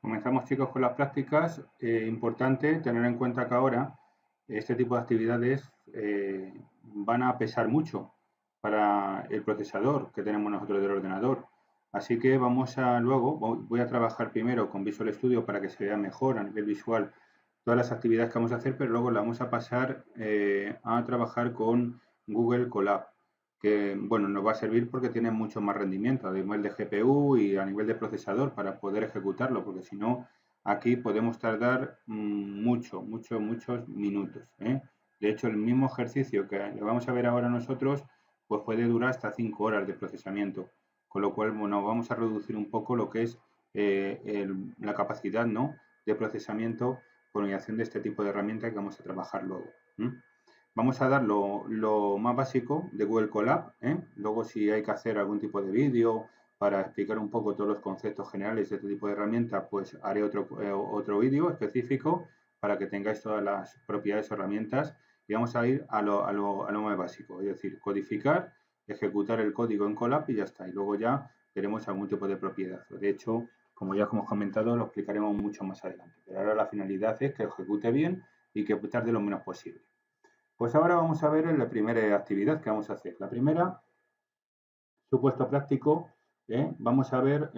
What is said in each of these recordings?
comenzamos, chicos, con las prácticas. Importante tener en cuenta que ahora este tipo de actividades van a pesar mucho para el procesador que tenemos nosotros del ordenador. Así que voy a trabajar primero con Visual Studio para que se vea mejor a nivel visual todas las actividades que vamos a hacer, pero luego la vamos a pasar a trabajar con Google Colab, que bueno, nos va a servir porque tiene mucho más rendimiento a nivel de GPU y a nivel de procesador para poder ejecutarlo, porque si no, aquí podemos tardar muchos minutos. De hecho, el mismo ejercicio que le vamos a ver ahora nosotros, pues puede durar hasta 5 horas de procesamiento, con lo cual, bueno, vamos a reducir un poco lo que es la capacidad, ¿no?, de procesamiento por mediación de este tipo de herramientas que vamos a trabajar luego. Vamos a dar lo más básico de Google Colab. Luego, si hay que hacer algún tipo de vídeo para explicar un poco todos los conceptos generales de este tipo de herramientas, pues haré otro vídeo específico para que tengáis todas las propiedades o herramientas. Y vamos a ir a lo más básico, es decir, codificar, ejecutar el código en Colab y ya está. Y luego ya veremos algún tipo de propiedad. De hecho, como ya hemos comentado, lo explicaremos mucho más adelante. Pero ahora la finalidad es que ejecute bien y que tarde lo menos posible. Pues ahora vamos a ver la primera actividad que vamos a hacer. La primera, supuesto práctico, vamos a ver,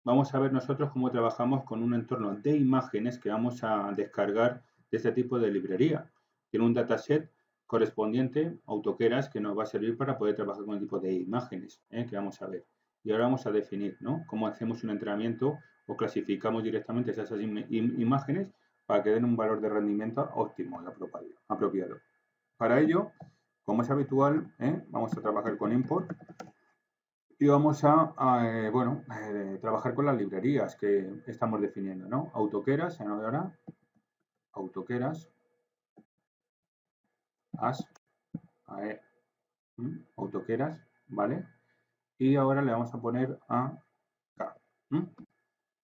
vamos a ver nosotros cómo trabajamos con un entorno de imágenes que vamos a descargar de este tipo de librería. Tiene un dataset correspondiente, AutoKeras, que nos va a servir para poder trabajar con el tipo de imágenes que vamos a ver. Y ahora vamos a definir, ¿no?, cómo hacemos un entrenamiento o clasificamos directamente esas imágenes para que den un valor de rendimiento óptimo y apropiado. Para ello, como es habitual, vamos a trabajar con import y vamos a trabajar con las librerías que estamos definiendo, ¿no? AutoKeras, ahora, AutoKeras, AutoKeras, ¿vale? Y ahora le vamos a poner a K.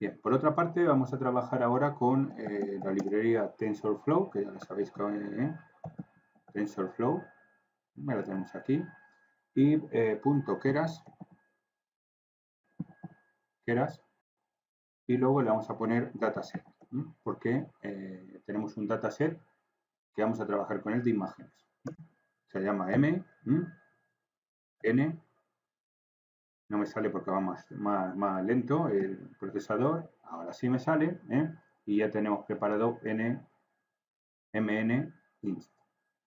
Bien, por otra parte, vamos a trabajar ahora con la librería TensorFlow, que ya la sabéis que TensorFlow, ya la tenemos aquí, y .keras, y luego le vamos a poner dataset, porque tenemos un dataset que vamos a trabajar con él de imágenes. Se llama N, no me sale porque va más lento el procesador, ahora sí me sale, y ya tenemos preparado mn inst.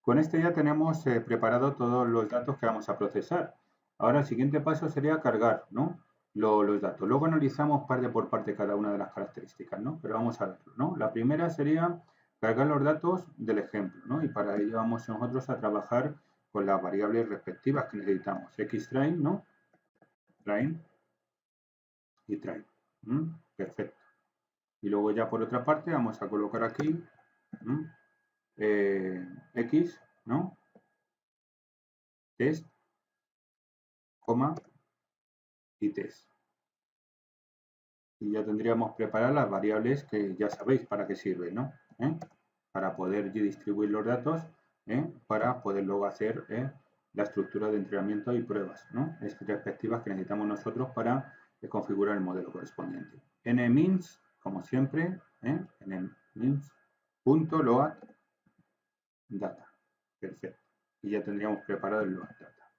Con este ya tenemos preparado todos los datos que vamos a procesar. Ahora el siguiente paso sería cargar, ¿no?, los datos. Luego analizamos parte por parte cada una de las características, ¿no?, pero vamos a verlo, ¿no? La primera sería cargar los datos del ejemplo, ¿no?, y para ello vamos nosotros a trabajar con las variables respectivas que necesitamos. Xtrain, ¿no?, train y train. Perfecto. Y luego ya por otra parte vamos a colocar aquí X, ¿no?, test, coma y test. Y ya tendríamos preparadas las variables que ya sabéis para qué sirven, ¿no? Para poder distribuir los datos, para poder luego hacer la estructura de entrenamiento y pruebas, ¿no?, respectivas que necesitamos nosotros para configurar el modelo correspondiente. nmins, como siempre, nmins.load data. Perfecto. Y ya tendríamos preparado el load data.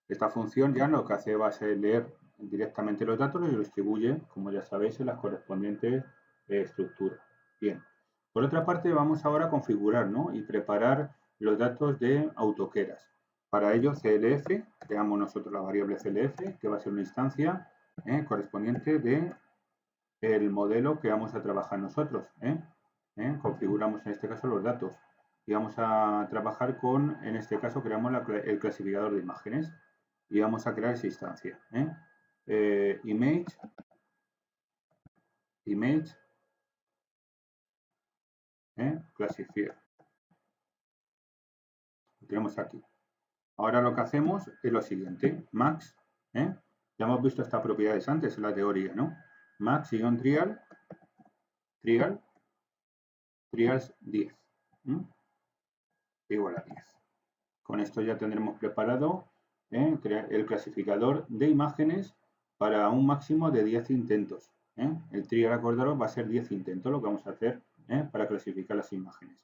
Esta función ya lo que hace va a ser leer directamente los datos y los distribuye, como ya sabéis, en las correspondientes estructuras. Bien. Por otra parte, vamos ahora a configurar, ¿no?, y preparar los datos de AutoKeras. Para ello, CLF, creamos nosotros la variable CLF, que va a ser una instancia correspondiente de el modelo que vamos a trabajar nosotros. Configuramos en este caso los datos y vamos a trabajar con, en este caso, creamos el clasificador de imágenes y vamos a crear esa instancia. Image, classifier. Lo tenemos aquí. Ahora lo que hacemos es lo siguiente. Max, ya hemos visto estas propiedades antes en la teoría, ¿no? Max-trial, trials 10, igual a 10. Con esto ya tendremos preparado el clasificador de imágenes para un máximo de 10 intentos. El trial, acordaros, va a ser 10 intentos lo que vamos a hacer para clasificar las imágenes.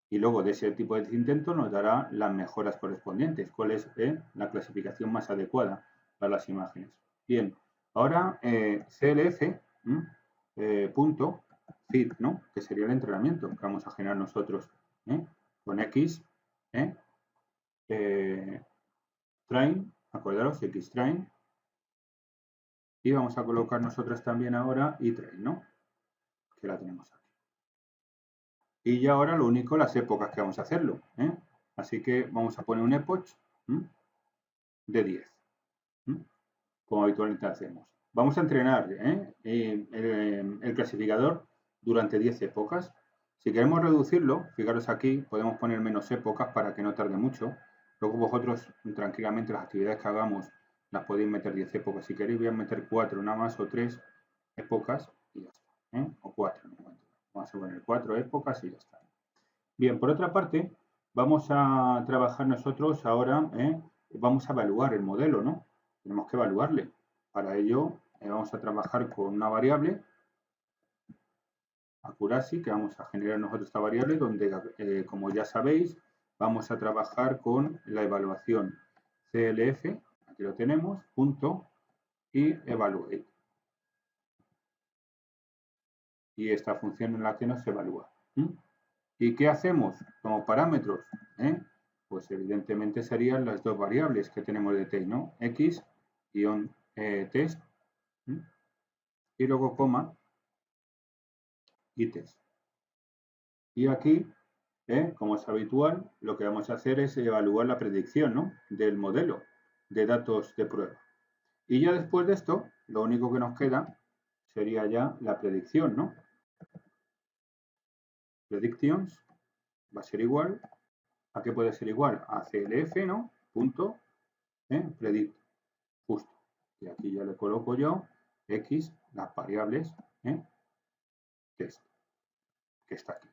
Y luego de ese tipo de intentos nos dará las mejoras correspondientes, cuál es la clasificación más adecuada para las imágenes. Bien, ahora CLF punto fit, ¿no? Que sería el entrenamiento que vamos a generar nosotros con X train, acordaros, X train, y vamos a colocar nosotros también ahora Y train, ¿no? Que la tenemos aquí. Y ya ahora lo único, las épocas que vamos a hacerlo. Así que vamos a poner un epoch de 10, como habitualmente hacemos. Vamos a entrenar el clasificador durante 10 épocas. Si queremos reducirlo, fijaros aquí, podemos poner menos épocas para que no tarde mucho. Luego vosotros tranquilamente las actividades que hagamos las podéis meter 10 épocas. Si queréis voy a meter 4 nada más o 3 épocas y ya está. O 4. Vamos a poner 4 épocas y ya está. Bien, por otra parte, vamos a trabajar nosotros ahora, vamos a evaluar el modelo, ¿no? Tenemos que evaluarle. Para ello vamos a trabajar con una variable, accuracy, que vamos a generar nosotros esta variable, donde, como ya sabéis, vamos a trabajar con la evaluación CLF, aquí lo tenemos, punto, y evaluate. Y esta función en la que nos evalúa. ¿Y qué hacemos como parámetros? Pues evidentemente serían las dos variables que tenemos de test, ¿no? X, test, y luego coma, y test. Y aquí, como es habitual, lo que vamos a hacer es evaluar la predicción, ¿no? Del modelo de datos de prueba. Y ya después de esto, lo único que nos queda sería ya la predicción, ¿no? Predictions va a ser igual, ¿a qué puede ser igual? A CLF, ¿no? Punto, predict, justo. Y aquí ya le coloco yo X, las variables, test, que está aquí.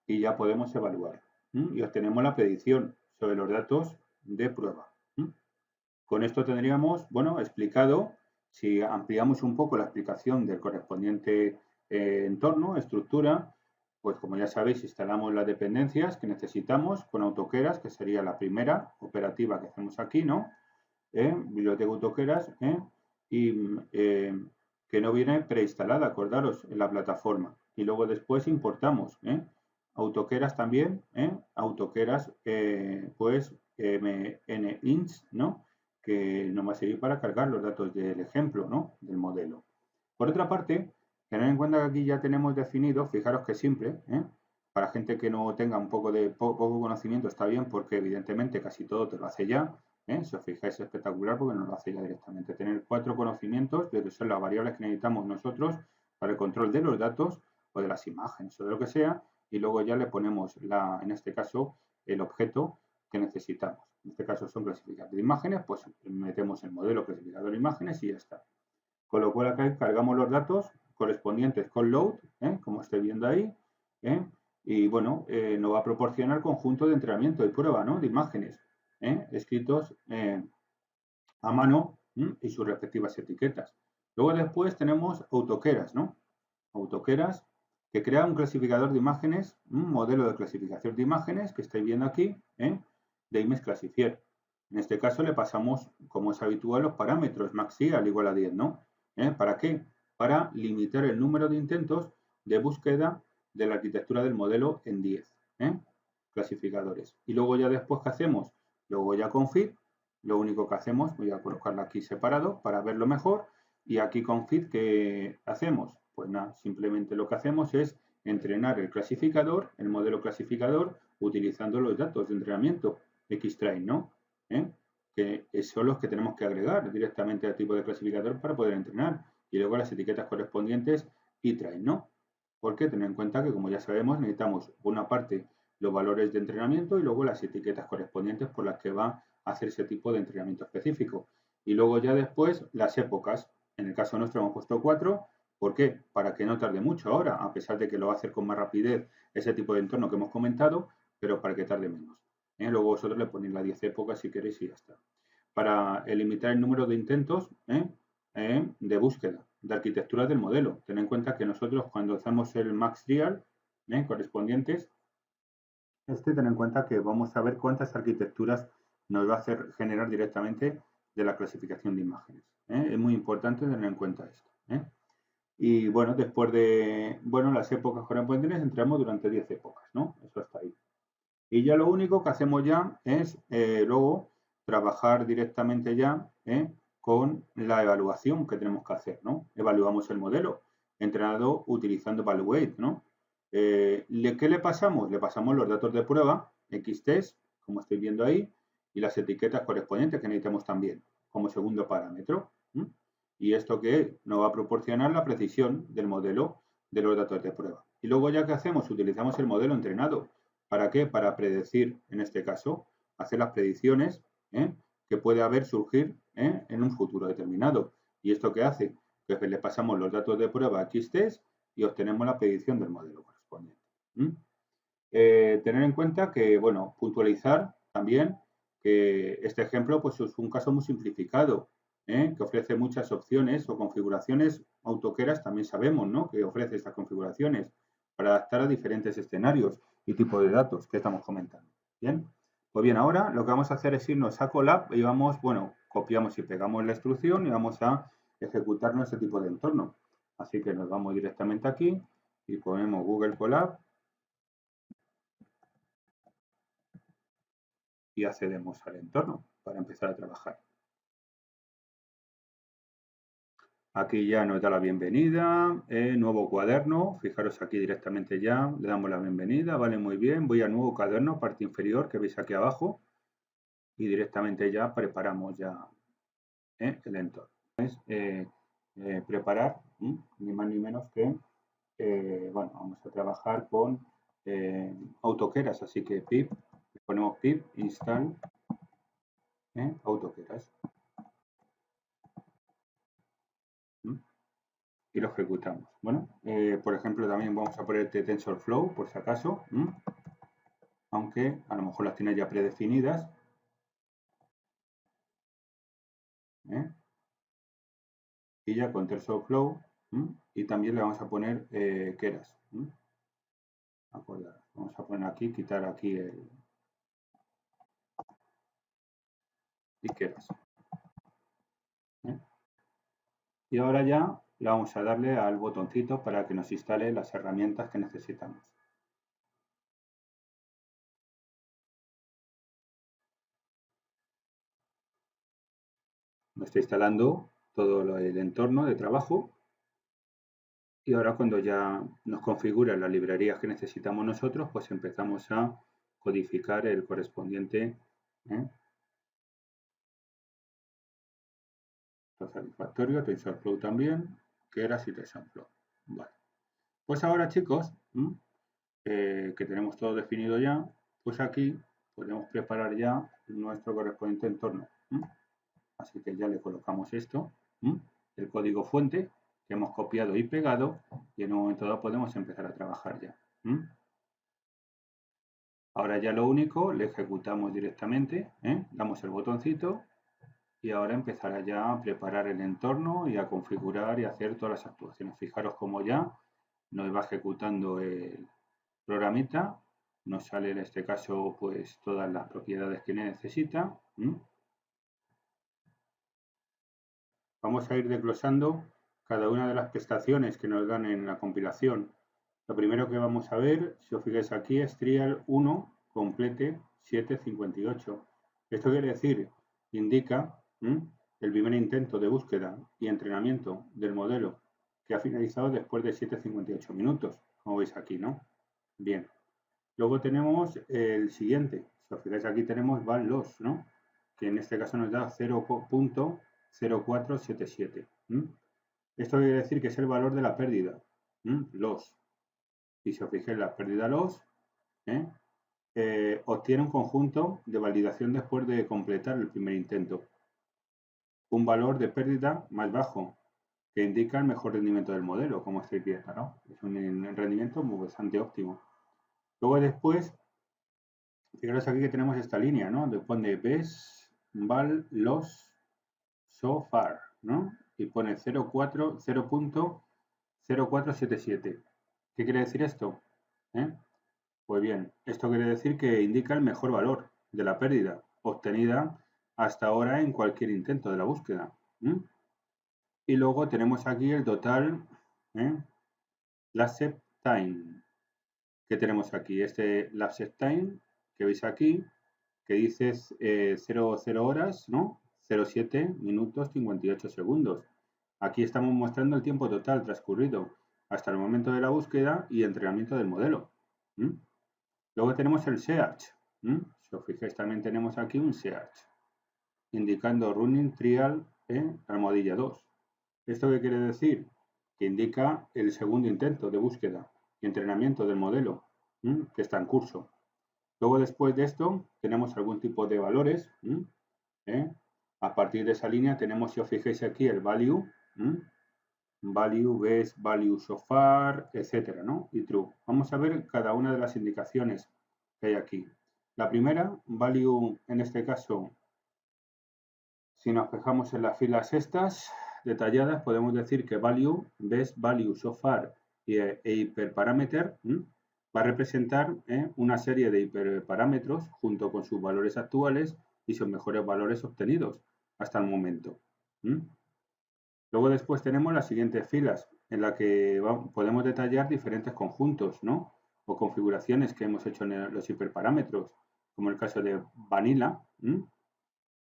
Y ya podemos evaluar. Y obtenemos la predicción sobre los datos de prueba. Con esto tendríamos, bueno, explicado, si ampliamos un poco la explicación del correspondiente entorno, estructura, pues como ya sabéis, instalamos las dependencias que necesitamos con AutoKeras, que sería la primera operativa que hacemos aquí, ¿no? Biblioteca AutoKeras, y que no viene preinstalada, acordaros, en la plataforma. Y luego después importamos AutoKeras también, AutoKeras, pues mnints, ¿no? Que nos va a servir para cargar los datos del ejemplo, ¿no? Del modelo. Por otra parte, tener en cuenta que aquí ya tenemos definido, fijaros que simple, para gente que no tenga un poco de poco conocimiento está bien porque evidentemente casi todo te lo hace ya. Si os fijáis es espectacular porque nos lo hace ya directamente. Tener 4 conocimientos de que son las variables que necesitamos nosotros para el control de los datos o de las imágenes o de lo que sea, y luego ya le ponemos, en este caso, el objeto que necesitamos. En este caso son clasificadores de imágenes, pues metemos el modelo clasificador de imágenes y ya está. Con lo cual acá cargamos los datos correspondientes con load, como estáis viendo ahí, y bueno, nos va a proporcionar conjunto de entrenamiento y prueba, ¿no? De imágenes, escritos a mano y sus respectivas etiquetas. Luego después tenemos AutoKeras, ¿no? AutoKeras, que crea un clasificador de imágenes, un modelo de clasificación de imágenes que estáis viendo aquí, de Image Classifier. En este caso le pasamos, como es habitual, los parámetros maxi al igual a 10, ¿no? ¿Para qué? Para limitar el número de intentos de búsqueda de la arquitectura del modelo en 10 clasificadores. Y luego ya después, ¿qué hacemos? Luego ya con fit, lo único que hacemos, voy a colocarlo aquí separado para verlo mejor, y aquí con fit, ¿qué hacemos? Pues nada, simplemente lo que hacemos es entrenar el clasificador, el modelo clasificador, utilizando los datos de entrenamiento Xtrain, ¿no? Que son los que tenemos que agregar directamente al tipo de clasificador para poder entrenar. Y luego las etiquetas correspondientes Ytrain, ¿no? Porque tener en cuenta que, como ya sabemos, necesitamos una parte los valores de entrenamiento y luego las etiquetas correspondientes por las que va a hacer ese tipo de entrenamiento específico. Y luego ya después las épocas. En el caso nuestro hemos puesto 4. ¿Por qué? Para que no tarde mucho ahora, a pesar de que lo va a hacer con más rapidez ese tipo de entorno que hemos comentado, pero para que tarde menos. Luego vosotros le ponéis las 10 épocas si queréis y ya está. para limitar el número de intentos de búsqueda, de arquitectura del modelo. Ten en cuenta que nosotros cuando hacemos el max trial correspondientes, ten en cuenta que vamos a ver cuántas arquitecturas nos va a hacer generar directamente de la clasificación de imágenes. Es muy importante tener en cuenta esto. Y bueno, después de las épocas correspondientes, entramos durante 10 épocas, ¿no? Eso está ahí. Y ya lo único que hacemos ya es luego trabajar directamente ya con la evaluación que tenemos que hacer, ¿no? Evaluamos el modelo entrenado utilizando Evaluate, ¿no? ¿Qué le pasamos? Le pasamos los datos de prueba, XTest, como estoy viendo ahí, y las etiquetas correspondientes que necesitamos también como segundo parámetro. ¿Y esto qué nos va a proporcionar la precisión del modelo de los datos de prueba? Y luego ya que hacemos, utilizamos el modelo entrenado. ¿Para qué? Para predecir, en este caso, hacer las predicciones que puede haber surgir en un futuro determinado. ¿Y esto qué hace? Pues le pasamos los datos de prueba a XTest y obtenemos la predicción del modelo correspondiente. Tener en cuenta que, bueno, puntualizar también que este ejemplo pues, es un caso muy simplificado, que ofrece muchas opciones o configuraciones. AutoKeras también sabemos, ¿no?, que ofrece estas configuraciones para adaptar a diferentes escenarios y tipos de datos que estamos comentando. Bien, pues bien, ahora lo que vamos a hacer es irnos a Colab y vamos, bueno, copiamos y pegamos la instrucción y vamos a ejecutar nuestro tipo de entorno. Así que nos vamos directamente aquí y ponemos Google Colab y accedemos al entorno para empezar a trabajar. Aquí ya nos da la bienvenida, nuevo cuaderno, fijaros aquí directamente ya, le damos la bienvenida, vale, muy bien, voy a nuevo cuaderno, parte inferior, que veis aquí abajo, y directamente ya preparamos ya el entorno. Es preparar, ni más ni menos que, bueno, vamos a trabajar con AutoKeras, así que pip, ponemos pip install AutoKeras. Y lo ejecutamos. Bueno, por ejemplo, también vamos a poner TensorFlow, por si acaso, aunque a lo mejor las tiene ya predefinidas. Y ya con TensorFlow, y también le vamos a poner Keras. Vamos a poner aquí, quitar aquí el y Keras. Y ahora ya le vamos a darle al botoncito para que nos instale las herramientas que necesitamos. Nos está instalando todo el entorno de trabajo. Y ahora cuando ya nos configuran las librerías que necesitamos nosotros, pues empezamos a codificar el correspondiente satisfactorio, TensorFlow también, Keras y TensorFlow. Vale. Pues ahora, chicos, que tenemos todo definido ya, pues aquí podemos preparar ya nuestro correspondiente entorno. Así que ya le colocamos esto, el código fuente que hemos copiado y pegado, y en un momento dado podemos empezar a trabajar ya. Ahora ya lo único, le ejecutamos directamente, damos el botoncito y ahora empezará ya a preparar el entorno y a configurar y hacer todas las actuaciones. Fijaros cómo ya nos va ejecutando el programita, nos sale en este caso pues todas las propiedades que necesita. Vamos a ir desglosando cada una de las prestaciones que nos dan en la compilación. Lo primero que vamos a ver, si os fijáis aquí, es trial 1 complete 758. Esto quiere decir, indica el primer intento de búsqueda y entrenamiento del modelo que ha finalizado después de 758 minutos, como veis aquí, ¿no? Bien. Luego tenemos el siguiente. Si os fijáis aquí tenemos val loss, ¿no? Que en este caso nos da 0.0477. Esto quiere decir que es el valor de la pérdida, loss. Y si os fijáis, la pérdida loss obtiene un conjunto de validación después de completar el primer intento. Un valor de pérdida más bajo, que indica el mejor rendimiento del modelo, como estáis viendo, ¿no? Es un rendimiento bastante óptimo. Luego después, fijaros aquí que tenemos esta línea, ¿no? Donde pone best val los so far, ¿no? Y pone 0.0477. ¿Qué quiere decir esto? Pues bien, esto quiere decir que indica el mejor valor de la pérdida obtenida hasta ahora en cualquier intento de la búsqueda. Y luego tenemos aquí el total lapse time que tenemos aquí. Este lapse time que veis aquí, que dice 00 horas, ¿no? 07 minutos 58 segundos. Aquí estamos mostrando el tiempo total transcurrido hasta el momento de la búsqueda y entrenamiento del modelo. Luego tenemos el search. Si os fijáis, también tenemos aquí un search, indicando running trial almohadilla 2. ¿Esto qué quiere decir? Que indica el segundo intento de búsqueda y entrenamiento del modelo que está en curso. Luego, después de esto, tenemos algún tipo de valores. A partir de esa línea tenemos, si os fijáis aquí, el value, value, best, value so far, etcétera, ¿no? Y true. Vamos a ver cada una de las indicaciones que hay aquí. La primera, value, en este caso, si nos fijamos en las filas estas detalladas, podemos decir que value, best, value so far e hiperparameter va a representar una serie de hiperparámetros junto con sus valores actuales y sus mejores valores obtenidos hasta el momento. Luego después tenemos las siguientes filas en las que podemos detallar diferentes conjuntos, ¿no? O configuraciones que hemos hecho en los hiperparámetros, como el caso de Vanilla.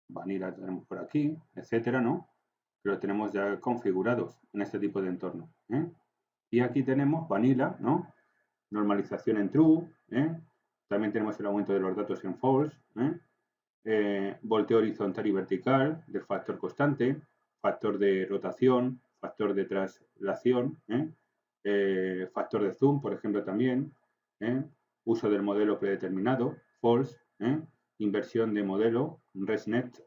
Vanilla tenemos por aquí, etcétera, ¿no? Que lo tenemos ya configurados en este tipo de entorno. Y aquí tenemos Vanilla, ¿no? Normalización en true, también tenemos el aumento de los datos en false, volteo horizontal y vertical del factor constante, factor de rotación, factor de traslación, factor de zoom, por ejemplo, también, uso del modelo predeterminado, false, inversión de modelo, ResNet,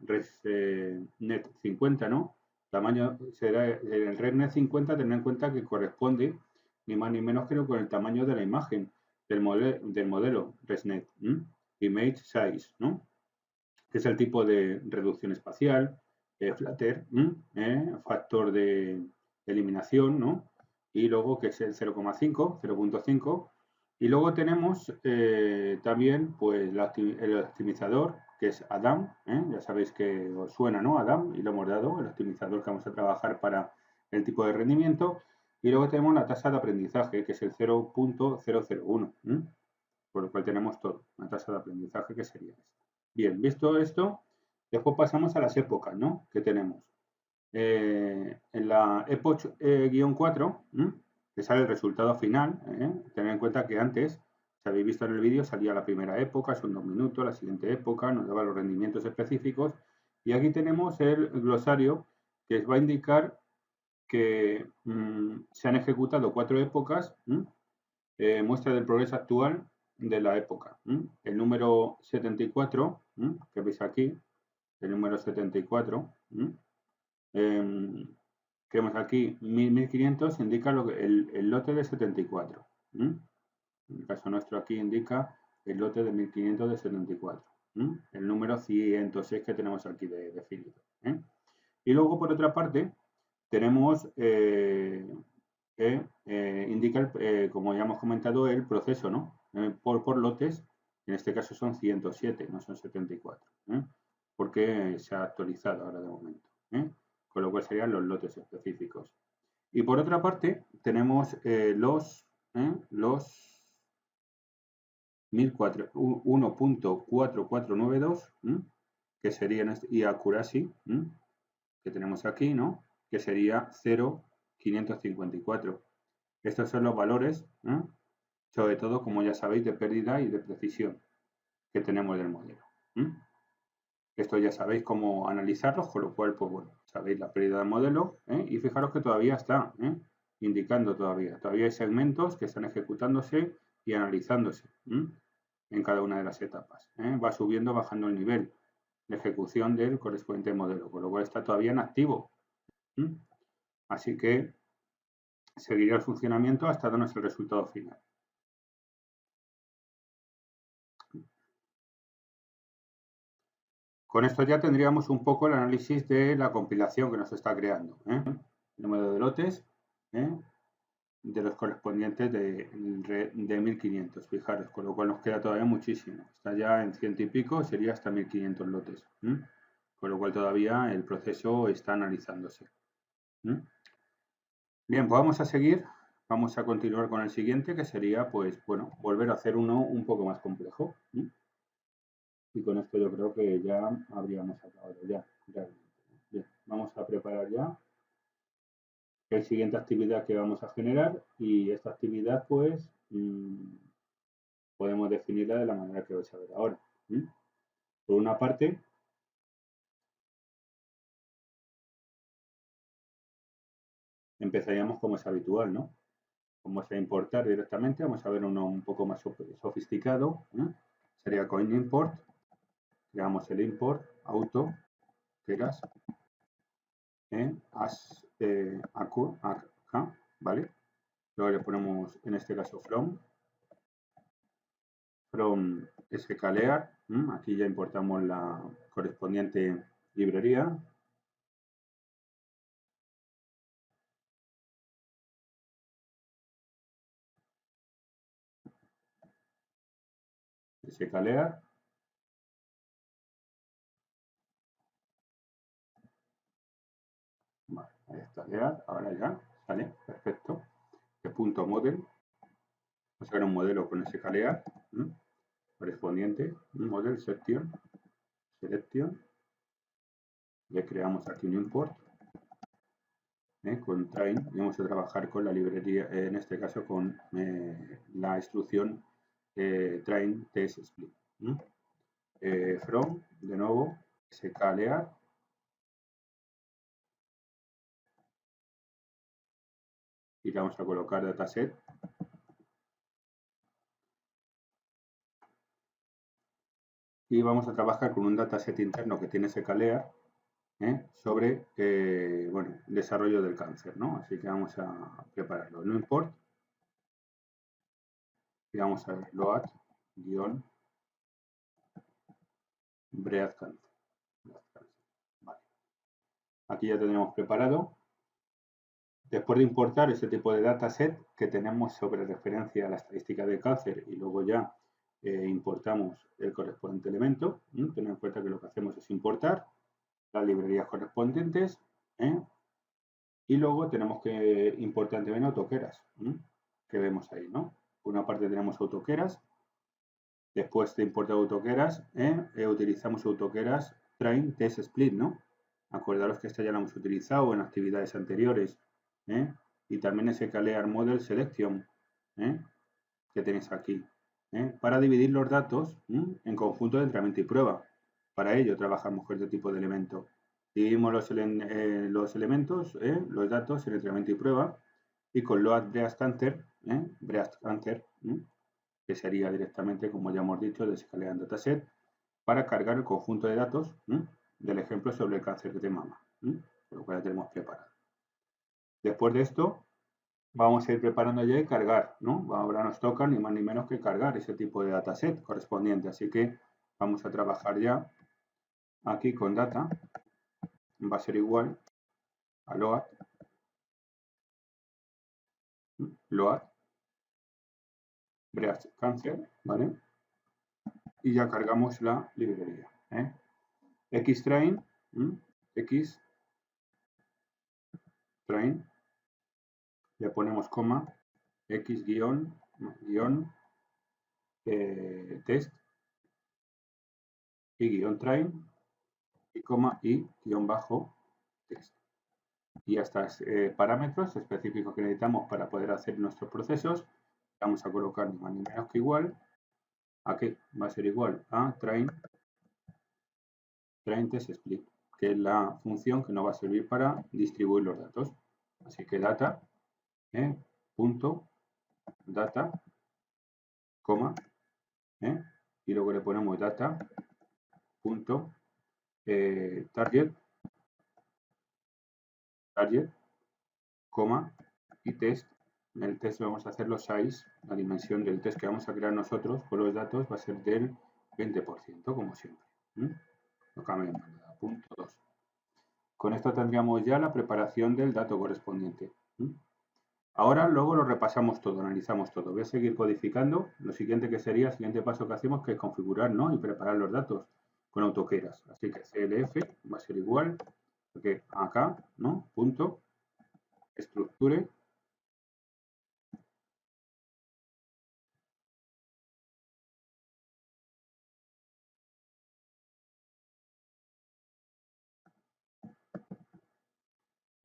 ResNet 50, ¿no? Tamaño será el ResNet 50, tener en cuenta que corresponde ni más ni menos que con el tamaño de la imagen del modelo ResNet, image size, ¿no? Que es el tipo de reducción espacial, flatter, factor de eliminación, ¿no? Y luego que es el 0,5, 0.5. Y luego tenemos también pues el optimizador, que es Adam, ya sabéis que os suena, ¿no? Adam, y lo hemos dado, el optimizador que vamos a trabajar para el tipo de rendimiento. Y luego tenemos la tasa de aprendizaje, que es el 0.001, por lo cual tenemos todo, una tasa de aprendizaje que sería esta. Bien, visto esto, después pasamos a las épocas, ¿no? Que tenemos. En la epoch-4, que sale el resultado final, tened en cuenta que antes, si habéis visto en el vídeo, salía la primera época, son 2 minutos, la siguiente época, nos daba los rendimientos específicos, y aquí tenemos el glosario que os va a indicar que se han ejecutado 4 épocas, muestra del progreso actual de la época. El número 74, que veis aquí, el número 74, que vemos aquí 1500, indica el lote de 74. En el caso nuestro aquí indica el lote de 1500 de 74. El número 106 que tenemos aquí definido. Y luego, por otra parte, tenemos, indica, como ya hemos comentado, el proceso, ¿no? Por lotes, en este caso son 107, no son 74, porque se ha actualizado ahora de momento, con lo cual serían los lotes específicos. Y por otra parte, tenemos los 1.4492, que serían, y accuracy, que tenemos aquí, ¿no? Que sería 0.554. Estos son los valores, sobre todo, como ya sabéis, de pérdida y de precisión que tenemos del modelo. Esto ya sabéis cómo analizarlos, con lo cual, pues bueno, sabéis la pérdida del modelo, y fijaros que todavía está indicando todavía hay segmentos que están ejecutándose y analizándose en cada una de las etapas. Va subiendo, bajando el nivel de ejecución del correspondiente modelo, con lo cual está todavía en activo. Así que seguirá el funcionamiento hasta darnos el resultado final. Con esto ya tendríamos un poco el análisis de la compilación que nos está creando. El número de lotes de los correspondientes de 1500, fijaros, con lo cual nos queda todavía muchísimo. Está ya en 100 y pico, sería hasta 1500 lotes. Con lo cual todavía el proceso está analizándose. Bien, pues vamos a seguir. Vamos a continuar con el siguiente, que sería, pues, bueno, volver a hacer uno un poco más complejo. Y con esto yo creo que ya habríamos acabado ya. Bien, vamos a preparar ya la siguiente actividad que vamos a generar, y esta actividad, pues, podemos definirla de la manera que vais a ver ahora. Por una parte, empezaríamos como es habitual, ¿no? Vamos a importar directamente, vamos a ver uno un poco más sofisticado. Sería coin import. Creamos el import auto keras as acá, ¿vale? Luego le ponemos en este caso from sklearn. Aquí ya importamos la correspondiente librería. Sklearn. Vale, ahí está, ahora ya sale, perfecto. El punto model, vamos a crear un modelo con sklearn correspondiente, model selection, le creamos aquí un import con train, y vamos a trabajar con la librería, en este caso con la instrucción train test split. From, de nuevo, sklearn, y le vamos a colocar dataset. Y vamos a trabajar con un dataset interno que tiene sklearn sobre bueno, desarrollo del cáncer, ¿no? Así que vamos a prepararlo. No import, y vamos a ver load breast cancer. Vale. Aquí ya tenemos preparado. Después de importar ese tipo de dataset que tenemos sobre referencia a la estadística de cáncer, y luego ya importamos el correspondiente elemento, tened en cuenta que lo que hacemos es importar las librerías correspondientes, y luego tenemos que importar también autokeras, que vemos ahí, ¿no? Por una parte tenemos autokeras. Después de importar autokeras, utilizamos autokeras train test split, ¿no? Acordaros que esta ya la hemos utilizado en actividades anteriores, y también sklearn model selection, que tenéis aquí, para dividir los datos en conjunto de entrenamiento y prueba. Para ello trabajamos con este tipo de elemento. Dividimos los elementos, los datos en entrenamiento y prueba, y con load breast cancer, que sería directamente, como ya hemos dicho, de sklearn dataset, para cargar el conjunto de datos del ejemplo sobre el cáncer de mama, lo cual ya tenemos preparado. Después de esto, vamos a ir preparando ya y cargar, ¿no? Ahora nos toca ni más ni menos que cargar ese tipo de dataset correspondiente, así que vamos a trabajar ya aquí con data, va a ser igual a load breast cancer, ¿vale? Y ya cargamos la librería. Xtrain, Xtrain, le ponemos coma, x test y train, y coma y test. Y estos parámetros específicos que necesitamos para poder hacer nuestros procesos, vamos a colocar ni más ni menos que igual a que va a ser igual a train test split, que es la función que nos va a servir para distribuir los datos. Así que data, punto data, coma, y luego le ponemos data punto target, coma, y test. En el test vamos a hacer los size, la dimensión del test que vamos a crear nosotros con los datos va a ser del 20%, como siempre. Lo cambiamos a punto 2. Con esto tendríamos ya la preparación del dato correspondiente. Ahora luego lo repasamos todo, analizamos todo. Voy a seguir codificando. Lo siguiente que sería, el siguiente paso que hacemos, que es configurar, ¿no? Y preparar los datos con autoqueras. Así que CLF va a ser igual que acá, ¿no? Punto structure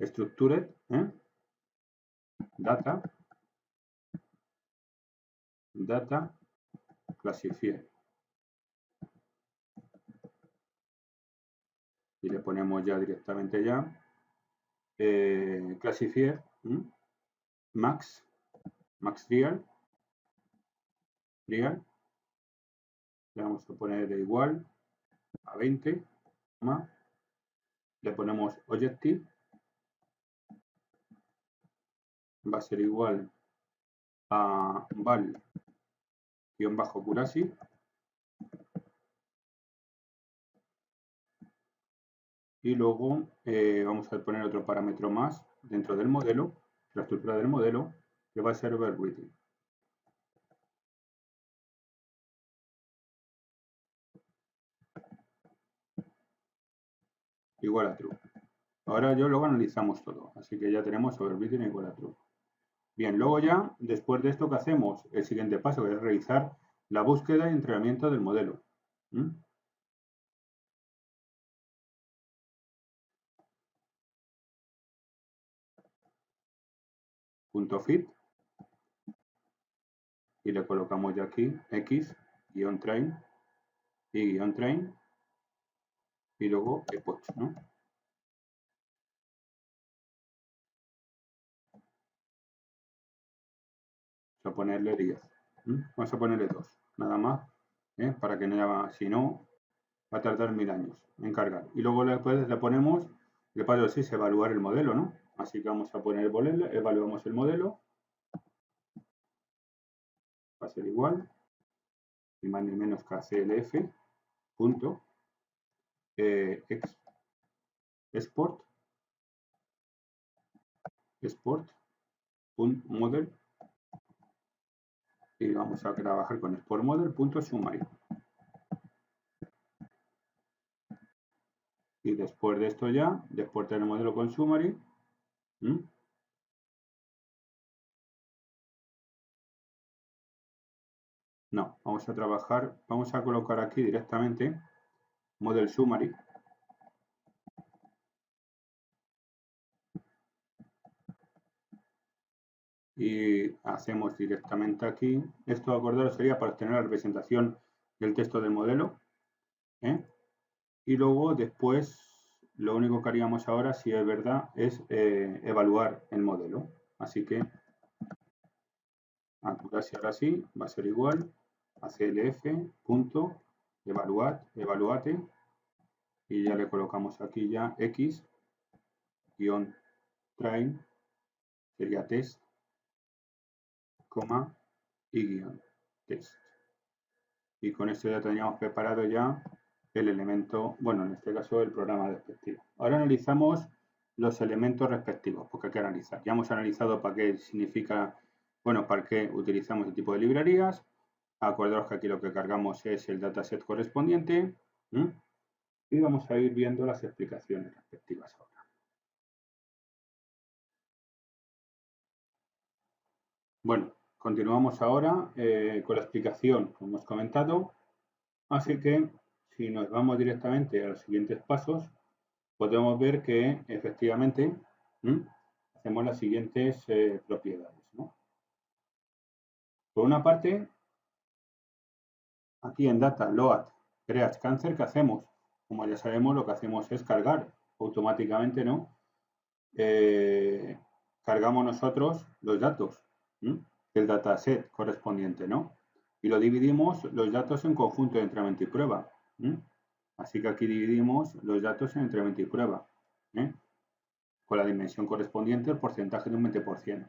structured data classifier. Y le ponemos ya directamente ya classifier max real. Le vamos a poner de igual a 20, le ponemos objective, va a ser igual a val-curasi, y luego vamos a poner otro parámetro más dentro del modelo, la estructura del modelo, que va a ser overwritten. Igual a true. Ahora luego analizamos todo, así que ya tenemos overwritten igual a true. Bien, luego ya, después de esto, ¿qué hacemos? El siguiente paso es realizar la búsqueda y entrenamiento del modelo. .fit, y le colocamos ya aquí x-train y -train y luego epoch, ¿no? Vamos a ponerle 10. Vamos a ponerle 2, nada más, para que no haya, si no, va a tardar 1000 años en cargar. Y luego después le ponemos, le paso así, evaluar el modelo, ¿no? Así que vamos a poner el modelo, evaluamos el modelo, va a ser igual, ni más ni menos que CLF, punto, export, model, y vamos a trabajar con export model.summary. Y después de esto ya, después del modelo con summary, no, vamos a trabajar, vamos a colocar aquí directamente model summary. Y hacemos directamente aquí, esto acordaros sería para obtener la representación del texto del modelo. Y luego después, lo único que haríamos ahora, si es verdad, es evaluar el modelo. Así que, accuracy ahora sí, va a ser igual a clf.evaluate, y ya le colocamos aquí ya x-train, sería test, y test. Y con esto ya teníamos preparado ya el elemento, bueno, en este caso el programa respectivo. Ahora analizamos los elementos respectivos, porque hay que analizar. Ya hemos analizado para qué significa, bueno, para qué utilizamos el tipo de librerías. Acordaos que aquí lo que cargamos es el dataset correspondiente. Y vamos a ir viendo las explicaciones respectivas ahora. Bueno, continuamos ahora con la explicación, como hemos comentado. Así que, si nos vamos directamente a los siguientes pasos, podemos ver que efectivamente hacemos las siguientes propiedades, ¿no? Por una parte, aquí en Data, Load, Create Cancer, ¿qué hacemos? Como ya sabemos, lo que hacemos es cargar automáticamente, ¿no? Cargamos nosotros los datos del dataset correspondiente, ¿no? Y lo dividimos los datos en conjunto de entrenamiento y prueba. Así que aquí dividimos los datos en entrenamiento y prueba, con la dimensión correspondiente al porcentaje de un 20%.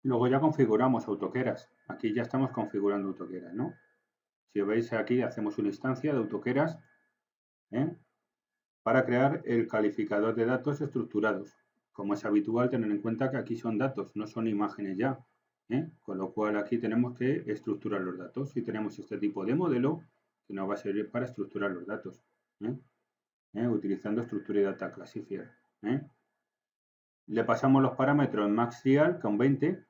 Luego ya configuramos autoqueras. Aquí ya estamos configurando autoqueras, ¿no? Si veis aquí, hacemos una instancia de AutoKeras para crear el calificador de datos estructurados. Como es habitual, tener en cuenta que aquí son datos, no son imágenes ya. Con lo cual aquí tenemos que estructurar los datos y tenemos este tipo de modelo que nos va a servir para estructurar los datos. Utilizando Structure Data Classifier. Le pasamos los parámetros en MaxDial con 20.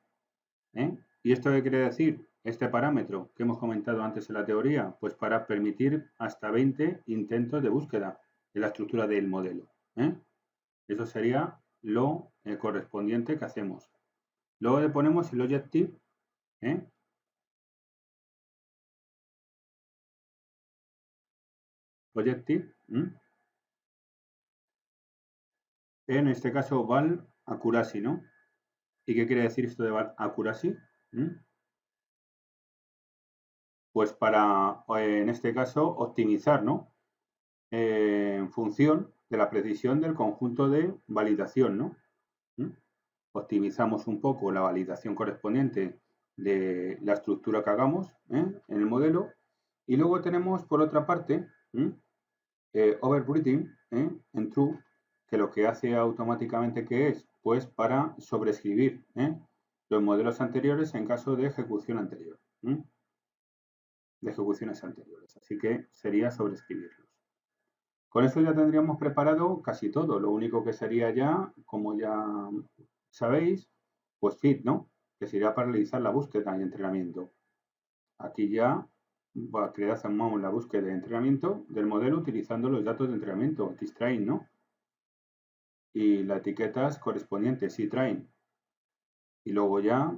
¿Y esto qué quiere decir? Este parámetro que hemos comentado antes en la teoría, pues para permitir hasta 20 intentos de búsqueda de la estructura del modelo. Eso sería lo correspondiente que hacemos. Luego le ponemos el objective. Objective. En este caso val accuracy, ¿no? ¿Y qué quiere decir esto de val accuracy? Pues para, en este caso, optimizar, ¿no? En función de la precisión del conjunto de validación, ¿no? Optimizamos un poco la validación correspondiente de la estructura que hagamos en el modelo. Y luego tenemos, por otra parte, overwriting en true, que lo que hace automáticamente que es, pues para sobreescribir los modelos anteriores en caso de ejecución anterior. De ejecuciones anteriores. Así que sería sobreescribirlos. Con eso ya tendríamos preparado casi todo. Lo único que sería ya, como ya sabéis, pues fit, ¿no? Que sería para realizar la búsqueda y entrenamiento. Aquí ya hacemos la búsqueda de entrenamiento del modelo utilizando los datos de entrenamiento, xtrain, ¿no? Y las etiquetas correspondientes, ctrain. Y luego ya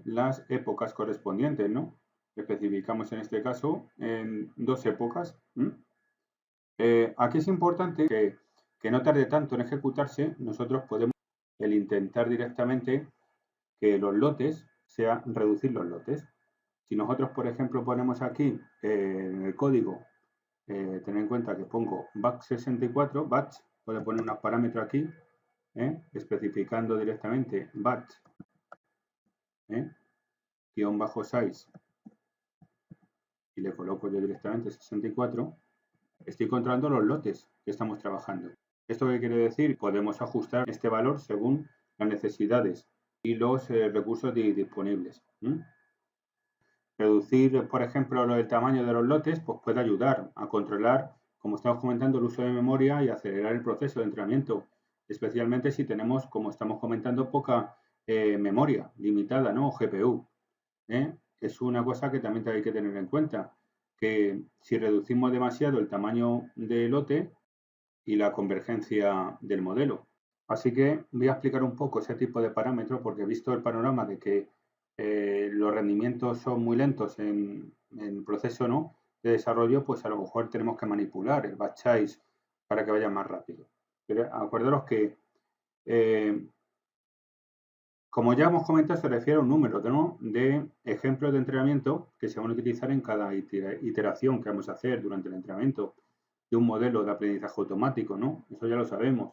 las épocas correspondientes, ¿no? Especificamos en este caso en 2 épocas. Aquí es importante que no tarde tanto en ejecutarse. Nosotros podemos intentar directamente que los lotes sea reducir los lotes. Si nosotros, por ejemplo, ponemos aquí en el código, ten en cuenta que pongo batch64, batch, puedo poner unos parámetros aquí, especificando directamente batch, guión bajo size, y le coloco yo directamente 64, estoy controlando los lotes que estamos trabajando. ¿Esto qué quiere decir? Podemos ajustar este valor según las necesidades y los recursos disponibles. Reducir, por ejemplo, el tamaño de los lotes, pues puede ayudar a controlar, como estamos comentando, el uso de memoria y acelerar el proceso de entrenamiento, especialmente si tenemos, como estamos comentando, poca memoria limitada, ¿no? O GPU. Es una cosa que también hay que tener en cuenta, que si reducimos demasiado el tamaño del lote y la convergencia del modelo. Así que voy a explicar un poco ese tipo de parámetros porque he visto el panorama de que los rendimientos son muy lentos en el proceso, ¿no?, de desarrollo, pues a lo mejor tenemos que manipular el batch size para que vaya más rápido. Pero acordaros que, como ya hemos comentado, se refiere a un número, ¿no?, de ejemplos de entrenamiento que se van a utilizar en cada iteración que vamos a hacer durante el entrenamiento de un modelo de aprendizaje automático, ¿no? Eso ya lo sabemos.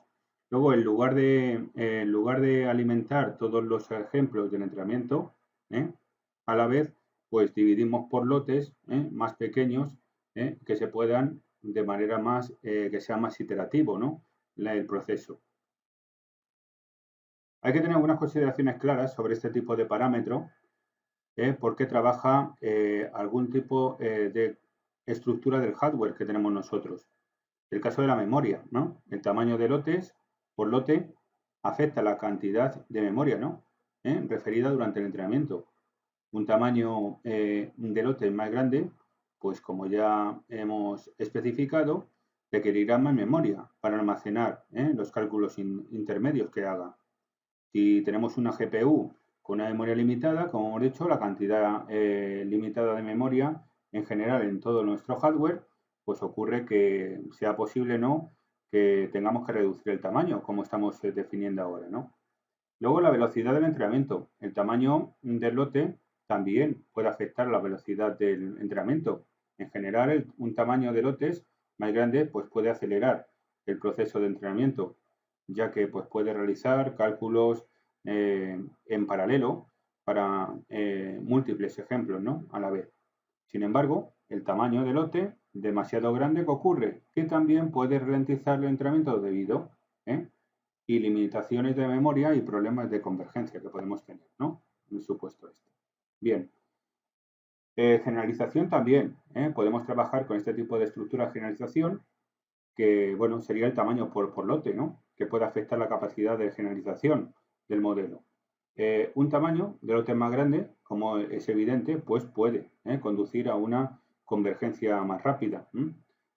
Luego, en lugar de alimentar todos los ejemplos del entrenamiento, a la vez, pues dividimos por lotes más pequeños que se puedan, de manera más, que sea más iterativo, ¿no?, el proceso. Hay que tener algunas consideraciones claras sobre este tipo de parámetro, porque trabaja algún tipo de estructura del hardware que tenemos nosotros. El caso de la memoria, ¿no? El tamaño de lotes por lote afecta la cantidad de memoria, ¿no?, referida durante el entrenamiento. Un tamaño de lote más grande, pues como ya hemos especificado, requerirá más memoria para almacenar los cálculos intermedios que haga. Si tenemos una GPU con una memoria limitada, como hemos dicho, la cantidad limitada de memoria en general en todo nuestro hardware, pues ocurre que sea posible, ¿no?, que tengamos que reducir el tamaño, como estamos definiendo ahora, ¿no? Luego, la velocidad del entrenamiento. El tamaño del lote también puede afectar la velocidad del entrenamiento. En general, un tamaño de lotes más grande pues puede acelerar el proceso de entrenamiento, ya que pues puede realizar cálculos en paralelo para múltiples ejemplos, ¿no?, a la vez. Sin embargo, el tamaño del lote demasiado grande, ¿qué ocurre? Que también puede ralentizar el entrenamiento debido y limitaciones de memoria y problemas de convergencia que podemos tener, ¿no? En el supuesto este. Bien. Generalización también. Podemos trabajar con este tipo de estructura de generalización que, bueno, sería el tamaño por lote, ¿no? Que puede afectar la capacidad de generalización del modelo. Un tamaño de lote más grande, como es evidente, pues puede conducir a una convergencia más rápida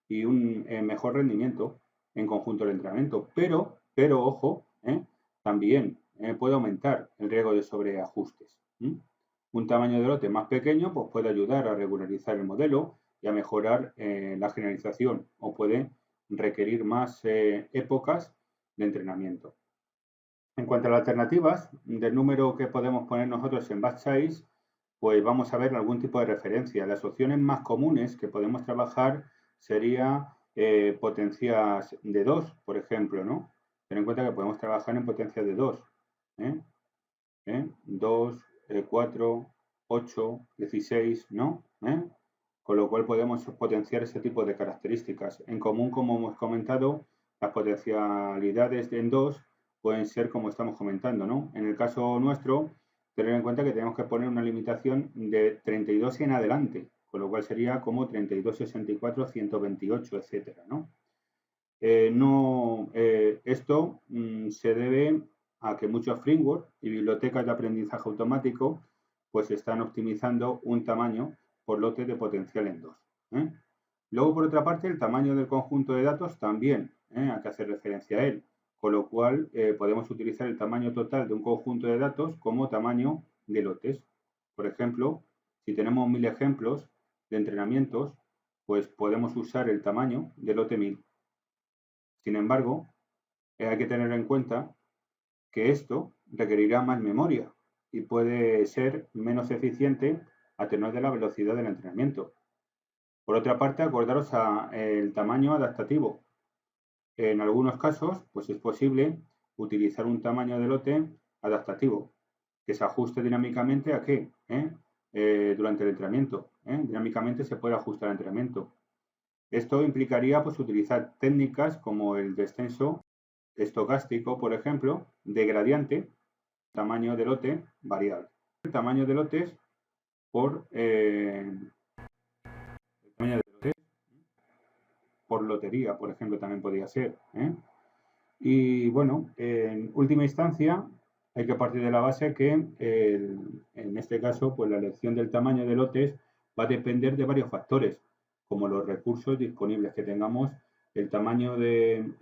y un mejor rendimiento en conjunto del entrenamiento. Pero ojo, también puede aumentar el riesgo de sobreajustes. Un tamaño de lote más pequeño pues puede ayudar a regularizar el modelo y a mejorar la generalización o puede requerir más épocas de entrenamiento. En cuanto a las alternativas del número que podemos poner nosotros en batch size, pues vamos a ver algún tipo de referencia. Las opciones más comunes que podemos trabajar sería potencias de 2, por ejemplo, ¿no? Ten en cuenta que podemos trabajar en potencias de 2. 2, 4, 8, 16, ¿no? Con lo cual podemos potenciar ese tipo de características. En común, como hemos comentado, las potencialidades en 2 pueden ser como estamos comentando, ¿no? En el caso nuestro, tener en cuenta que tenemos que poner una limitación de 32 en adelante, con lo cual sería como 32, 64, 128, etcétera, ¿no? Esto se debe a que muchos frameworks y bibliotecas de aprendizaje automático pues están optimizando un tamaño por lote de potencial en 2. Luego, por otra parte, el tamaño del conjunto de datos también hay que hacer referencia a él, con lo cual podemos utilizar el tamaño total de un conjunto de datos como tamaño de lotes. Por ejemplo, si tenemos 1000 ejemplos de entrenamientos, pues podemos usar el tamaño del lote 1000. Sin embargo, hay que tener en cuenta que esto requerirá más memoria y puede ser menos eficiente a tenor de la velocidad del entrenamiento. Por otra parte, acordaros el tamaño adaptativo. En algunos casos, pues es posible utilizar un tamaño de lote adaptativo que se ajuste dinámicamente a qué? Durante el entrenamiento. Dinámicamente se puede ajustar el entrenamiento. Esto implicaría pues, utilizar técnicas como el descenso estocástico, por ejemplo, de gradiente, tamaño de lote variable. El tamaño de lotes por lotería, por ejemplo, también podría ser. Y bueno, en última instancia, hay que partir de la base que en este caso, pues la elección del tamaño de lotes va a depender de varios factores, como los recursos disponibles que tengamos, el tamaño del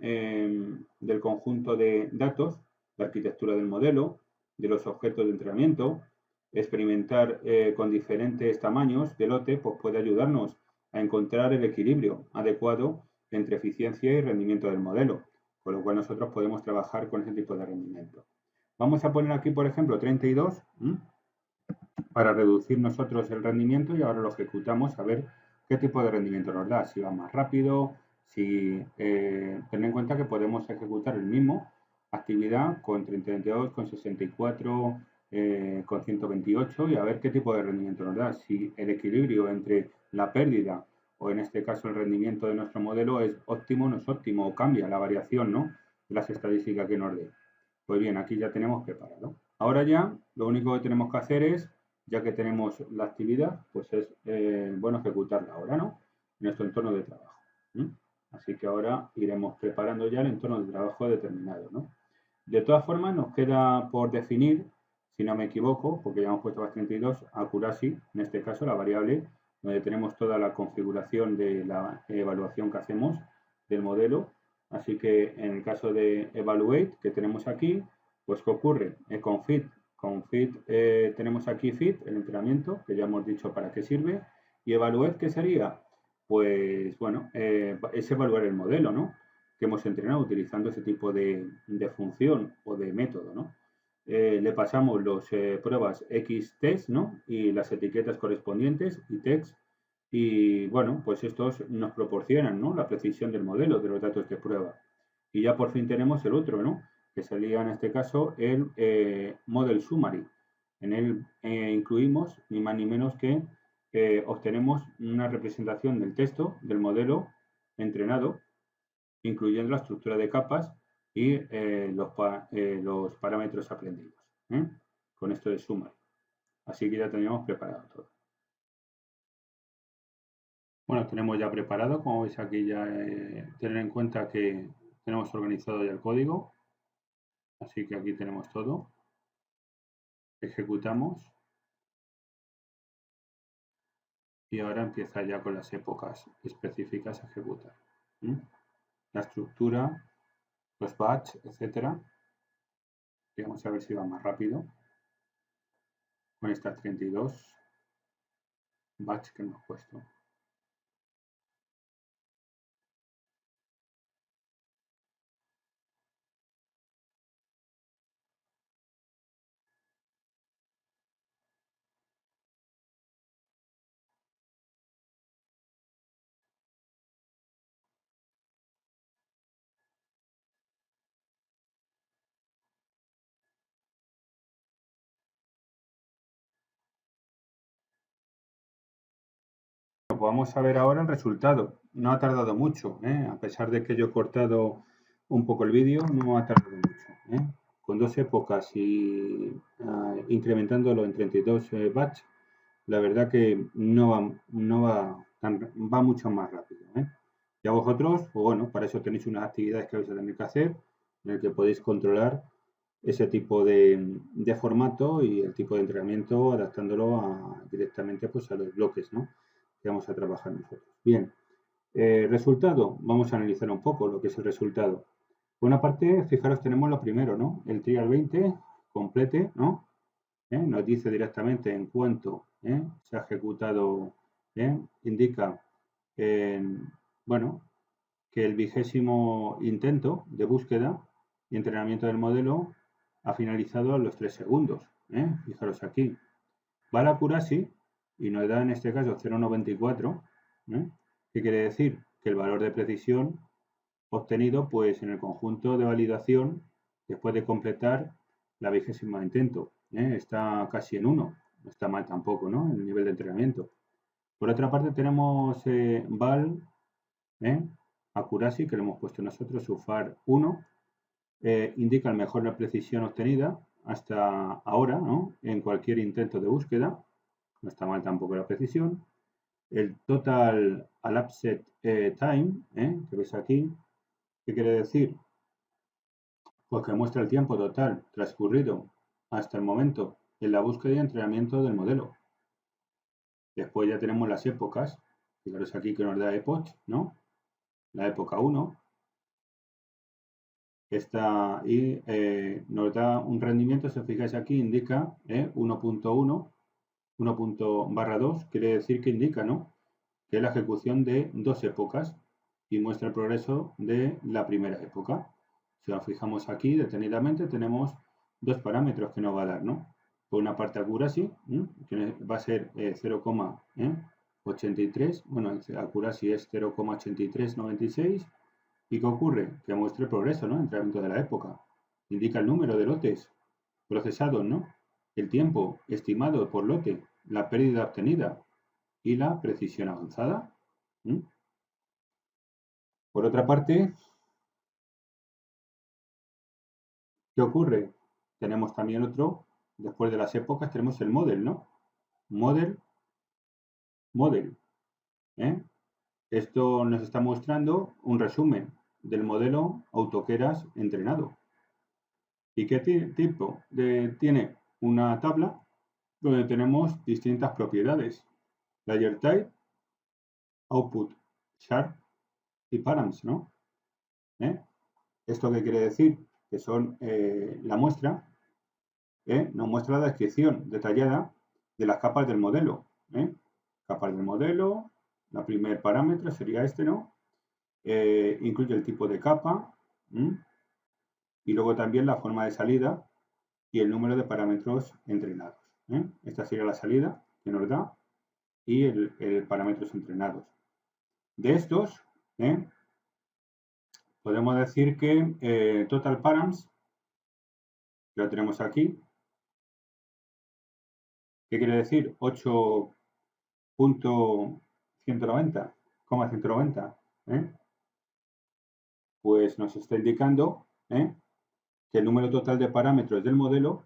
conjunto de datos, la arquitectura del modelo, de los objetos de entrenamiento. Experimentar con diferentes tamaños de lote pues puede ayudarnos a encontrar el equilibrio adecuado entre eficiencia y rendimiento del modelo, con lo cual nosotros podemos trabajar con ese tipo de rendimiento. Vamos a poner aquí, por ejemplo, 32 para reducir nosotros el rendimiento y ahora lo ejecutamos a ver qué tipo de rendimiento nos da, si va más rápido, si ten en cuenta que podemos ejecutar el mismo actividad con 32, con 64, con 128 y a ver qué tipo de rendimiento nos da, si el equilibrio entre la pérdida o en este caso el rendimiento de nuestro modelo es óptimo o no es óptimo o cambia la variación, ¿no?, de las estadísticas que nos dé. Pues bien, aquí ya tenemos preparado. Ahora ya lo único que tenemos que hacer es, ya que tenemos la actividad, pues es, bueno, ejecutarla ahora, ¿no?, en nuestro entorno de trabajo. Así que ahora iremos preparando ya el entorno de trabajo determinado, ¿no? De todas formas, nos queda por definir, si no me equivoco, porque ya hemos puesto batch 32, accuracy, en este caso la variable donde tenemos toda la configuración de la evaluación que hacemos del modelo. Así que en el caso de evaluate, que tenemos aquí, pues ¿qué ocurre? Con fit tenemos aquí fit, el entrenamiento, que ya hemos dicho para qué sirve. Y evaluate, ¿qué sería? Pues bueno, es evaluar el modelo, ¿no?, que hemos entrenado utilizando ese tipo de función o de método, ¿no? Le pasamos las pruebas X-test, ¿no?, y las etiquetas correspondientes y text, y bueno, pues estos nos proporcionan, ¿no?, la precisión del modelo, de los datos de prueba. Y ya por fin tenemos el otro, ¿no?, que sería en este caso el model summary. En él incluimos ni más ni menos que obtenemos una representación del texto del modelo entrenado, incluyendo la estructura de capas y los parámetros aprendidos, con esto de summary. Así que ya teníamos preparado todo. Bueno, tenemos ya preparado, como veis aquí ya tener en cuenta que tenemos organizado ya el código, así que aquí tenemos todo. Ejecutamos y ahora empieza ya con las épocas específicas a ejecutar. La estructura, los batch, etcétera. Vamos a ver si va más rápido con estas 32 batch que hemos puesto. Pues vamos a ver ahora el resultado. No ha tardado mucho, a pesar de que yo he cortado un poco el vídeo, no ha tardado mucho. Con dos épocas y incrementándolo en 32 batch, la verdad que va mucho más rápido. Y a vosotros, pues bueno, para eso tenéis unas actividades que vais a tener que hacer, en el que podéis controlar ese tipo de formato y el tipo de entrenamiento adaptándolo directamente pues, a los bloques, ¿no?, que vamos a trabajar nosotros. Bien, resultado, vamos a analizar un poco lo que es el resultado. Por una parte, fijaros, tenemos lo primero, ¿no?, el trial 20, complete, ¿no?, nos dice directamente en cuánto se ha ejecutado, indica, bueno, que el 20º intento de búsqueda y entrenamiento del modelo ha finalizado a los 3 segundos. Fijaros aquí. Va la accuracy y nos da en este caso 0,94. ¿Qué quiere decir? Que el valor de precisión obtenido pues en el conjunto de validación después de completar la 20º intento. Está casi en 1. No está mal tampoco, ¿no?, el nivel de entrenamiento. Por otra parte tenemos val, accuracy, que lo hemos puesto nosotros, UFAR 1, indica el mejor la precisión obtenida hasta ahora, ¿no?, en cualquier intento de búsqueda. No está mal tampoco la precisión. El total elapsed time, que veis aquí, ¿qué quiere decir? Pues que muestra el tiempo total transcurrido hasta el momento en la búsqueda y entrenamiento del modelo. Después ya tenemos las épocas. Fijaros aquí que nos da epoch, ¿no?, la época 1. Está y nos da un rendimiento, si os fijáis aquí, indica 1.1, 1./2, quiere decir que indica, ¿no?, que es la ejecución de 2 épocas y muestra el progreso de la primera época. Si nos fijamos aquí detenidamente, tenemos 2 parámetros que nos va a dar, ¿no? Por una parte accuracy, que va a ser 0,83, bueno, accuracy es 0,8396. ¿Y qué ocurre? Que muestra el progreso, ¿no?, entrenamiento de la época. Indica el número de lotes procesados, ¿no?, el tiempo estimado por lote, la pérdida obtenida y la precisión avanzada. Por otra parte, ¿qué ocurre? Tenemos también otro, después de las épocas tenemos el model, ¿no? Model. Esto nos está mostrando un resumen del modelo AutoKeras entrenado. ¿Y qué tipo? Tiene una tabla donde tenemos distintas propiedades: layer type, output sharp y params, ¿no? ¿Esto qué quiere decir? Que son la muestra, nos muestra la descripción detallada de las capas del modelo. Capas del modelo, la primer parámetro sería este, ¿no? Incluye el tipo de capa y luego también la forma de salida y el número de parámetros entrenados. Esta sería la salida que nos da y el parámetros entrenados. De estos, podemos decir que total params, que lo tenemos aquí, ¿qué quiere decir? 8 punto 190,190, pues nos está indicando que el número total de parámetros del modelo,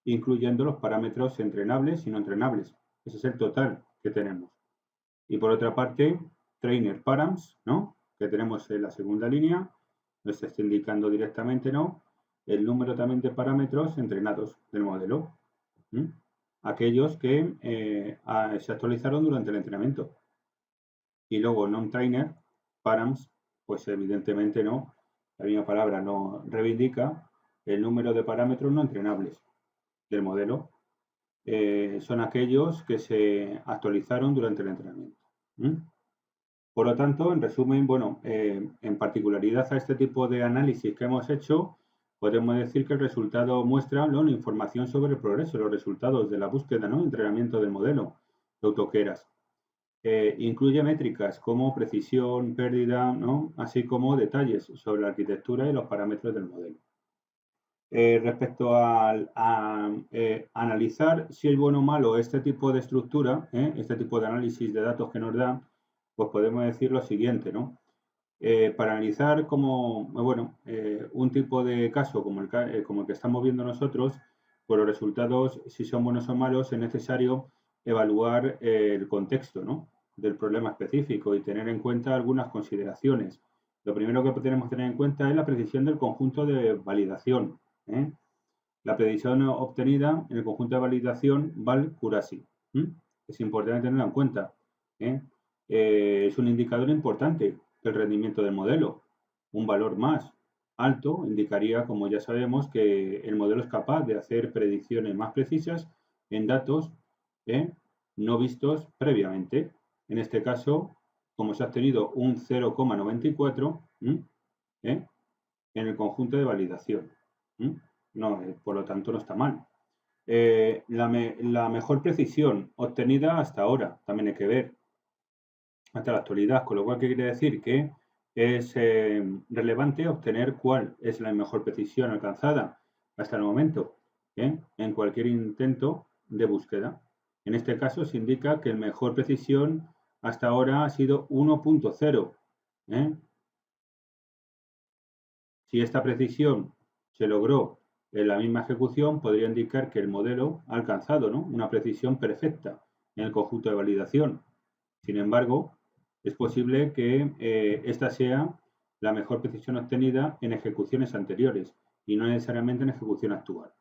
incluyendo los parámetros entrenables y no entrenables. Ese es el total que tenemos. Y por otra parte, trainer params, ¿no? Que tenemos en la segunda línea, nos está indicando directamente, ¿no? El número también de parámetros entrenados del modelo. Aquellos que se actualizaron durante el entrenamiento. Y luego non-trainer params, pues evidentemente no, la misma palabra no reivindica el número de parámetros no entrenables del modelo. Son aquellos que se actualizaron durante el entrenamiento. Por lo tanto, en resumen, bueno, en particularidad a este tipo de análisis que hemos hecho, podemos decir que el resultado muestra, ¿no?, la información sobre el progreso, los resultados de la búsqueda, ¿no?, entrenamiento del modelo de AutoKeras. Incluye métricas como precisión, pérdida, ¿no?, así como detalles sobre la arquitectura y los parámetros del modelo. Respecto a analizar si es bueno o malo este tipo de estructura, este tipo de análisis de datos que nos dan, pues podemos decir lo siguiente, ¿no? Para analizar un tipo de caso como el que estamos viendo nosotros, pues los resultados, si son buenos o malos, es necesario evaluar el contexto, ¿no?, del problema específico y tener en cuenta algunas consideraciones. Lo primero que tenemos que tener en cuenta es la precisión del conjunto de validación. La precisión obtenida en el conjunto de validación val-Kurasi. Es importante tenerlo en cuenta. Es un indicador importante del rendimiento del modelo. Un valor más alto indicaría, como ya sabemos, que el modelo es capaz de hacer predicciones más precisas en datos no vistos previamente. En este caso, como se ha obtenido un 0,94 en el conjunto de validación. No, por lo tanto, no está mal. La mejor precisión obtenida hasta ahora, también hay que ver, hasta la actualidad, con lo cual quiere decir que es relevante obtener cuál es la mejor precisión alcanzada hasta el momento en cualquier intento de búsqueda. En este caso se indica que la mejor precisión hasta ahora ha sido 1.0. Si esta precisión se logró en la misma ejecución, podría indicar que el modelo ha alcanzado, ¿no?, una precisión perfecta en el conjunto de validación. Sin embargo, es posible que esta sea la mejor precisión obtenida en ejecuciones anteriores y no necesariamente en ejecución actual.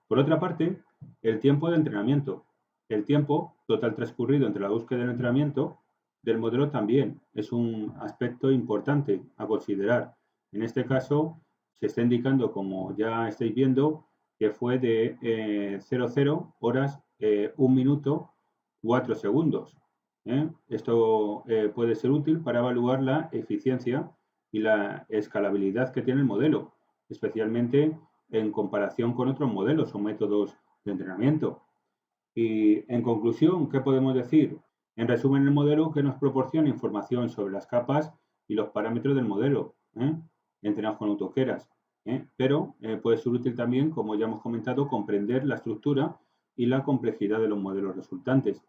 Por otra parte, el tiempo de entrenamiento. El tiempo total transcurrido entre la búsqueda y el entrenamiento del modelo también es un aspecto importante a considerar. En este caso, se está indicando, como ya estáis viendo, que fue de 00 horas 1 minuto 4 segundos. Esto puede ser útil para evaluar la eficiencia y la escalabilidad que tiene el modelo, especialmente en comparación con otros modelos o métodos de entrenamiento. Y en conclusión, ¿qué podemos decir? En resumen, el modelo que nos proporciona información sobre las capas y los parámetros del modelo, entrenados con AutoKeras. Pero puede ser útil también, como ya hemos comentado, comprender la estructura y la complejidad de los modelos resultantes.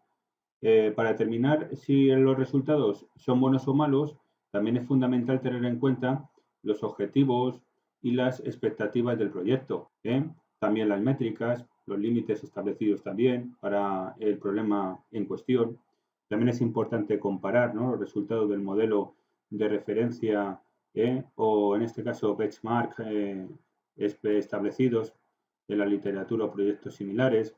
Para determinar si los resultados son buenos o malos, también es fundamental tener en cuenta los objetivos y las expectativas del proyecto. También las métricas, los límites establecidos también para el problema en cuestión. También es importante comparar, ¿no?, los resultados del modelo de referencia o, en este caso, benchmark establecidos en la literatura o proyectos similares.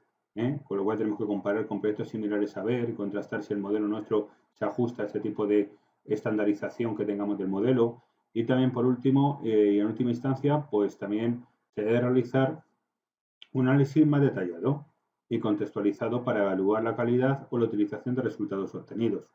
Con lo cual tenemos que comparar con proyectos similares a ver y contrastar si el modelo nuestro se ajusta a ese tipo de estandarización que tengamos del modelo. Y también, por último, y en última instancia, pues también se debe realizar un análisis más detallado y contextualizado para evaluar la calidad o la utilización de resultados obtenidos.